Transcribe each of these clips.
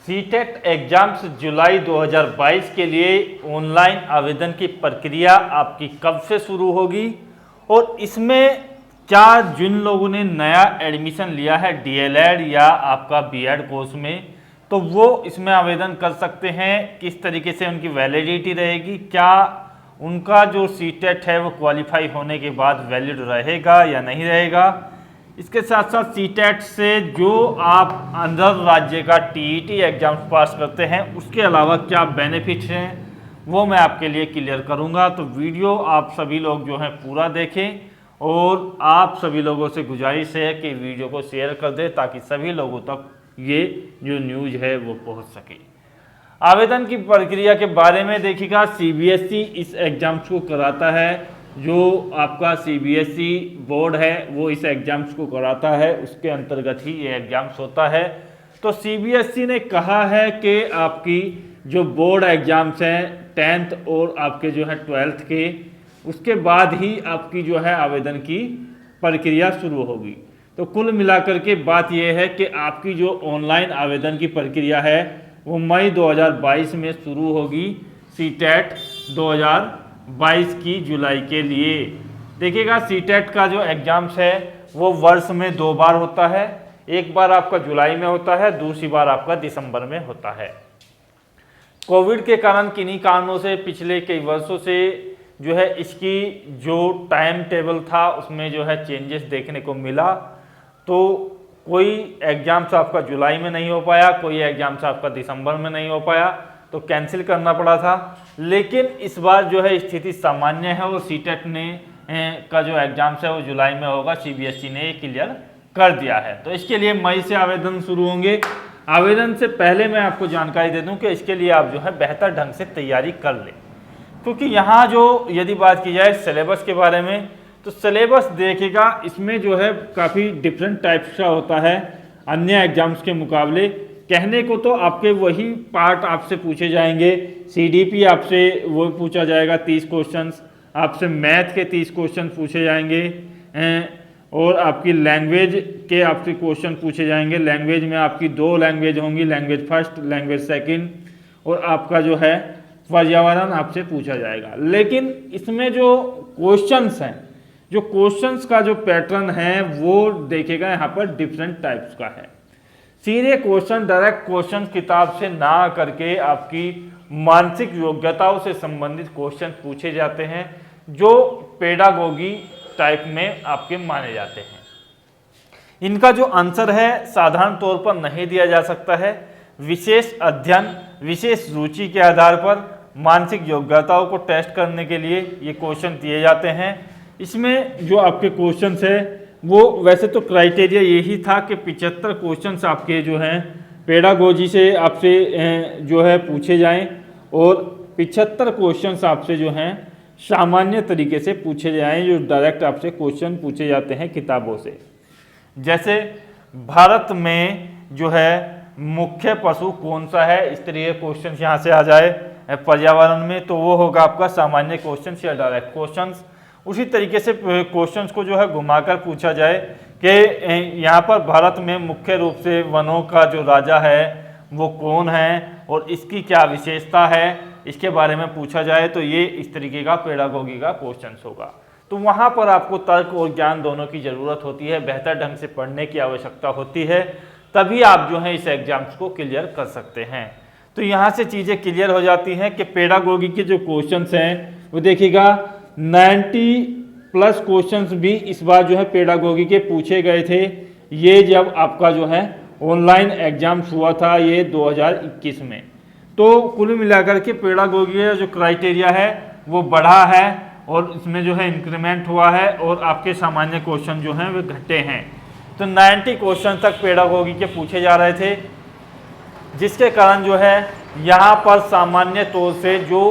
CTET exams जुलाई 2022 के लिए online आवेदन की प्रक्रिया आपकी कब से शुरू होगी और इसमें क्या जिन लोगों ने नया एडमिशन लिया है डीएलएड या आपका बीएड कोर्स में, तो वो इसमें आवेदन कर सकते हैं। किस तरीके से उनकी वैलिडिटी रहेगी, क्या उनका जो सीटेट है वो क्वालिफाई होने के बाद वैलिड रहेगा या नहीं रहेगा। इसके साथ साथ सीटेट से जो आप अंदर राज्य का टीईटी एग्जाम पास करते हैं उसके अलावा क्या बेनिफिट्स हैं वो मैं आपके लिए क्लियर करूंगा। तो वीडियो आप सभी लोग जो है पूरा देखें और आप सभी लोगों से गुजारिश है कि वीडियो को शेयर कर दें ताकि सभी लोगों तक ये जो न्यूज़ है वो पहुंच सके। आवेदन की प्रक्रिया के बारे में देखिएगा, सीबीएसई इस एग्जाम्स को कराता है। जो आपका सीबीएसई बोर्ड है वो इस एग्जाम्स को कराता है, उसके अंतर्गत ही ये एग्जाम्स होता है। तो सीबीएसई ने कहा है कि आपकी जो बोर्ड एग्जाम्स हैं 10th और आपके जो है 12th के, उसके बाद ही आपकी जो है आवेदन की प्रक्रिया शुरू होगी। तो कुल मिलाकर के बात यह है कि आपकी जो ऑनलाइन आवेदन की प्रक्रिया है वो मई 2022 में शुरू होगी सीटेट 2022 की जुलाई के लिए। देखिएगा, सीटेट का जो एग्जाम्स है वो वर्ष में 2 बार होता है, एक बार आपका जुलाई में होता है, दूसरी बार आपका दिसंबर में होता है। कोविड के कारण किन्हीं कारणों से पिछले कई वर्षों से जो है इसकी जो टाइम टेबल था उसमें जो है चेंजेस देखने को मिला। तो कोई एग्जाम्स आपका जुलाई में नहीं हो पाया, कोई एग्जाम्स आपका दिसंबर में नहीं हो पाया, तो कैंसिल करना पड़ा था। लेकिन इस बार जो है स्थिति सामान्य है और सीटेट ने का जो एग्जाम्स है वो जुलाई में होगा, सीबीएसई ने ये क्लियर कर दिया है। तो इसके लिए मई से आवेदन शुरू होंगे। आवेदन से पहले मैं आपको जानकारी दे दूं कि इसके लिए आप जो है बेहतर ढंग से तैयारी कर लें, क्योंकि यहाँ जो यदि बात की जाए सिलेबस के बारे में, तो सिलेबस देखिएगा इसमें जो है काफ़ी डिफरेंट टाइप्स का होता है अन्य एग्जाम्स के मुकाबले। कहने को तो आपके वही पार्ट आपसे पूछे जाएंगे, सीडीपी आपसे वो पूछा जाएगा 30 क्वेश्चंस, आपसे मैथ के 30 क्वेश्चन पूछे जाएंगे और आपकी लैंग्वेज के आपसे क्वेश्चन पूछे जाएंगे। लैंग्वेज में आपकी 2 लैंग्वेज होंगी, लैंग्वेज फर्स्ट, लैंग्वेज सेकंड, और आपका जो है पर्यावरण आपसे पूछा जाएगा। लेकिन इसमें जो क्वेश्चंस हैं, जो क्वेश्चंस का जो पैटर्न है वो देखिएगा यहाँ पर डिफरेंट टाइप्स का है। सीधे क्वेश्चन, डायरेक्ट क्वेश्चन किताब से ना करके आपकी मानसिक योग्यताओं से संबंधित क्वेश्चन पूछे जाते हैं जो पेडागोगी टाइप में आपके माने जाते हैं। इनका जो आंसर है साधारण तौर पर नहीं दिया जा सकता है, विशेष अध्ययन, विशेष रुचि के आधार पर मानसिक योग्यताओं को टेस्ट करने के लिए ये क्वेश्चन दिए जाते हैं। इसमें जो आपके क्वेश्चंस है वो वैसे तो क्राइटेरिया यही था कि 75 क्वेश्चंस आपके जो हैं पेडागोजी से आपसे जो है पूछे जाएं और 75 क्वेश्चंस आपसे जो हैं सामान्य तरीके से पूछे जाएं, जो डायरेक्ट आपसे क्वेश्चन पूछे जाते हैं किताबों से। जैसे भारत में जो है मुख्य पशु कौन सा है, इस तरह के क्वेश्चन यहाँ से आ जाए। पर्यावरण में तो वो होगा आपका सामान्य क्वेश्चन या डायरेक्ट क्वेश्चन। उसी तरीके से क्वेश्चंस को जो है घुमाकर पूछा जाए कि यहाँ पर भारत में मुख्य रूप से वनों का जो राजा है वो कौन है और इसकी क्या विशेषता है, इसके बारे में पूछा जाए, तो ये इस तरीके का पेडागोगी का क्वेश्चंस होगा। तो वहाँ पर आपको तर्क और ज्ञान दोनों की ज़रूरत होती है, बेहतर ढंग से पढ़ने की आवश्यकता होती है, तभी आप जो है इस एग्जाम्स को क्लियर कर सकते हैं। तो यहाँ से चीज़ें क्लियर हो जाती हैं कि पेडागोगी के जो क्वेश्चंस हैं वो देखिएगा 90+ क्वेश्चंस भी इस बार जो है पेडागोगी के पूछे गए थे। ये जब आपका जो है ऑनलाइन एग्जाम्स हुआ था ये 2021 में। तो कुल मिलाकर के पेडागोगी का जो क्राइटेरिया है वो बढ़ा है और इसमें जो है इंक्रीमेंट हुआ है और आपके सामान्य क्वेश्चन जो हैं वे घटे हैं। तो 90 क्वेश्चन तक पेडागोगी के पूछे जा रहे थे, जिसके कारण जो है यहाँ पर सामान्य तौर से जो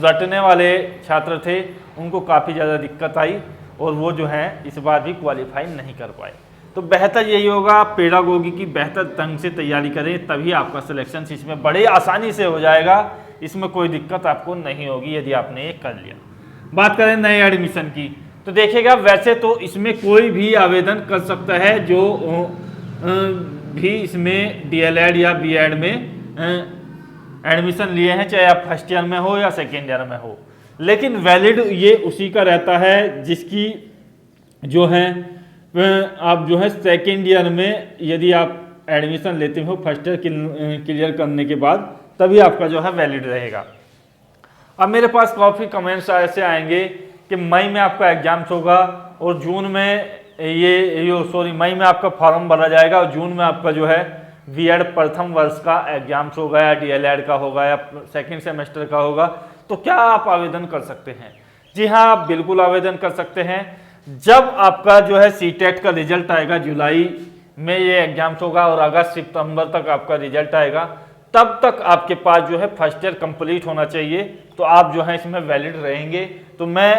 रटने वाले छात्र थे उनको काफ़ी ज़्यादा दिक्कत आई और वो जो है इस बार भी क्वालिफाई नहीं कर पाए। तो बेहतर यही होगा पेडागोगी की बेहतर ढंग से तैयारी करें, तभी आपका सिलेक्शन इसमें बड़ी आसानी से हो जाएगा। इसमें कोई दिक्कत आपको नहीं होगी यदि आपने ये कर लिया। बात करें नए एडमिशन की, तो देखिएगा वैसे तो इसमें कोई भी आवेदन कर सकता है जो भी इसमें डीएलएड या बीएड में एडमिशन लिए हैं, चाहे आप फर्स्ट ईयर में हो या सेकेंड ईयर में हो, लेकिन वैलिड ये उसी का रहता है जिसकी जो है आप जो है सेकेंड ईयर में यदि आप एडमिशन लेते हो फर्स्ट ईयर क्लियर करने के बाद, तभी आपका जो है वैलिड रहेगा। अब मेरे पास काफ़ी कमेंट्स ऐसे आएंगे कि मई में आपका एग्जाम्स होगा और जून में मई में आपका फॉर्म भरा जाएगा और जून में आपका जो है बीएड प्रथम वर्ष का एग्जाम्स होगा या डीएलएड का होगा या सेकेंड सेमेस्टर का होगा, तो क्या आप आवेदन कर सकते हैं? जी हाँ, आप बिल्कुल आवेदन कर सकते हैं। जब आपका जो है सीटेट का रिजल्ट आएगा, जुलाई में ये एग्जाम्स होगा और अगस्त सितंबर तक आपका रिजल्ट आएगा, तब तक आपके पास जो है फर्स्ट ईयर कंप्लीट होना चाहिए, तो आप जो है इसमें वैलिड रहेंगे। तो मैं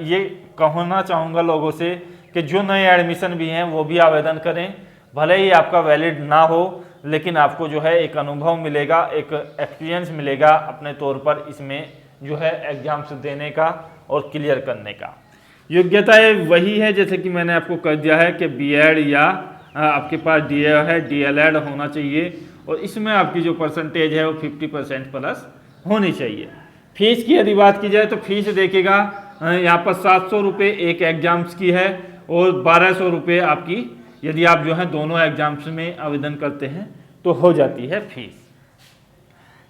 ये कहना चाहूँगा लोगों से कि जो नए एडमिशन भी हैं वो भी आवेदन करें, भले ही आपका वैलिड ना हो, लेकिन आपको जो है एक अनुभव मिलेगा, एक एक्सपीरियंस मिलेगा अपने तौर पर इसमें जो है एग्जाम्स देने का और क्लियर करने का। योग्यताएँ वही है जैसे कि मैंने आपको कह दिया है कि बीएड या आपके पास डीएलएड होना चाहिए और इसमें आपकी जो परसेंटेज है वो 50% प्लस होनी चाहिए। फीस की यदि बात की जाए तो फीस देखिएगा यहाँ पर 700 रुपये एक एग्जाम्स की है और 1200 रुपये आपकी यदि आप जो है दोनों एग्जाम्स में आवेदन करते हैं तो हो जाती है फीस।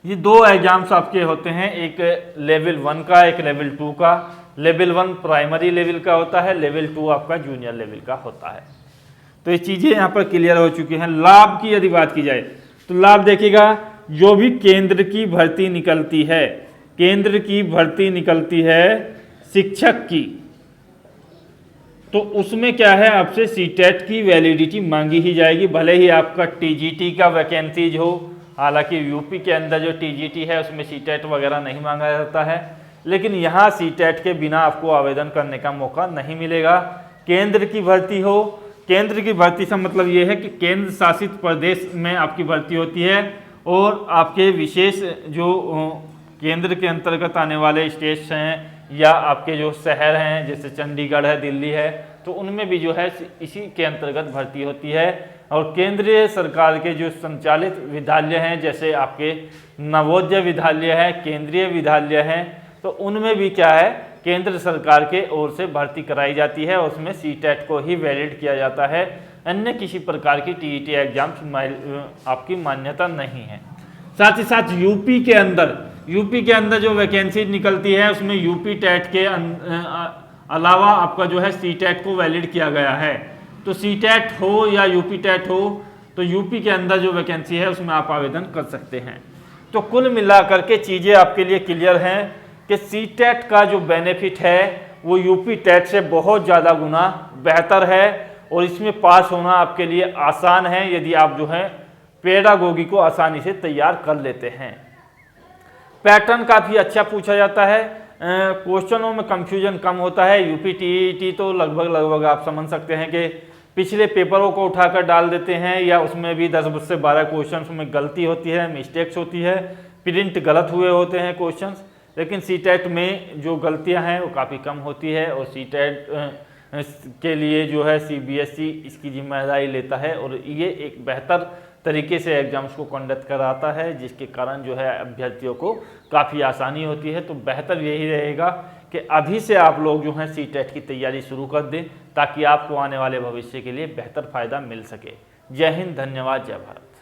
ये दो एग्जाम्स आपके होते हैं, एक लेवल 1 का, एक लेवल 2 का। लेवल 1 प्राइमरी लेवल का होता है, लेवल 2 आपका जूनियर लेवल का होता है। तो ये चीज़ें यहाँ पर क्लियर हो चुकी हैं। लाभ की यदि बात की जाए तो लाभ देखिएगा, जो भी केंद्र की भर्ती निकलती है, केंद्र की भर्ती निकलती है शिक्षक की, तो उसमें क्या है आपसे सीटेट की वैलिडिटी मांगी ही जाएगी, भले ही आपका टीजीटी का वैकेंसीज हो। हालांकि यूपी के अंदर जो टीजीटी है उसमें सीटेट वगैरह नहीं मांगा जाता है, लेकिन यहाँ सीटेट के बिना आपको आवेदन करने का मौका नहीं मिलेगा। केंद्र की भर्ती हो, केंद्र की भर्ती से मतलब ये है कि केंद्र शासित प्रदेश में आपकी भर्ती होती है और आपके विशेष जो केंद्र के अंतर्गत आने वाले स्टेट्स हैं या आपके जो शहर हैं जैसे चंडीगढ़ है, दिल्ली है, तो उनमें भी जो है इसी के अंतर्गत भर्ती होती है। और केंद्रीय सरकार के जो संचालित विद्यालय हैं जैसे आपके नवोदय विद्यालय है, केंद्रीय विद्यालय हैं, तो उनमें भी क्या है केंद्र सरकार के ओर से भर्ती कराई जाती है और उसमें सीटेट को ही वैलिड किया जाता है। अन्य किसी प्रकार की टीईटी एग्जाम्स आपकी मान्यता नहीं है। साथ ही साथ यूपी के अंदर जो वैकेंसी निकलती है उसमें यूपी टेट के अलावा आपका जो है सीटेट को वैलिड किया गया है। तो सीटेट हो या यूपी टेट हो, तो यूपी के अंदर जो वैकेंसी है उसमें आप आवेदन कर सकते हैं। तो कुल मिलाकर के चीज़ें आपके लिए क्लियर हैं कि सीटेट का जो बेनिफिट है वो यूपी टेट से बहुत ज़्यादा गुना बेहतर है और इसमें पास होना आपके लिए आसान है यदि आप जो है पेडागोगी को आसानी से तैयार कर लेते हैं। पैटर्न काफ़ी अच्छा पूछा जाता है, क्वेश्चनों में कंफ्यूजन कम होता है। यूपी टीईटी तो लगभग आप समझ सकते हैं कि पिछले पेपरों को उठाकर डाल देते हैं या उसमें भी 10 से 12 क्वेश्चंस में गलती होती है, मिस्टेक्स होती है, प्रिंट गलत हुए होते हैं क्वेश्चंस। लेकिन सीटेट में जो गलतियां हैं वो काफ़ी कम होती है और सीटेट के लिए जो है सीबीएसई इसकी जिम्मेदारी लेता है और ये एक बेहतर तरीके से एग्जाम्स को कंडक्ट कराता है, जिसके कारण जो है अभ्यर्थियों को काफ़ी आसानी होती है। तो बेहतर यही रहेगा कि अभी से आप लोग जो हैं सीटेट की तैयारी शुरू कर दें ताकि आपको आने वाले भविष्य के लिए बेहतर फ़ायदा मिल सके। जय हिंद, धन्यवाद, जय भारत।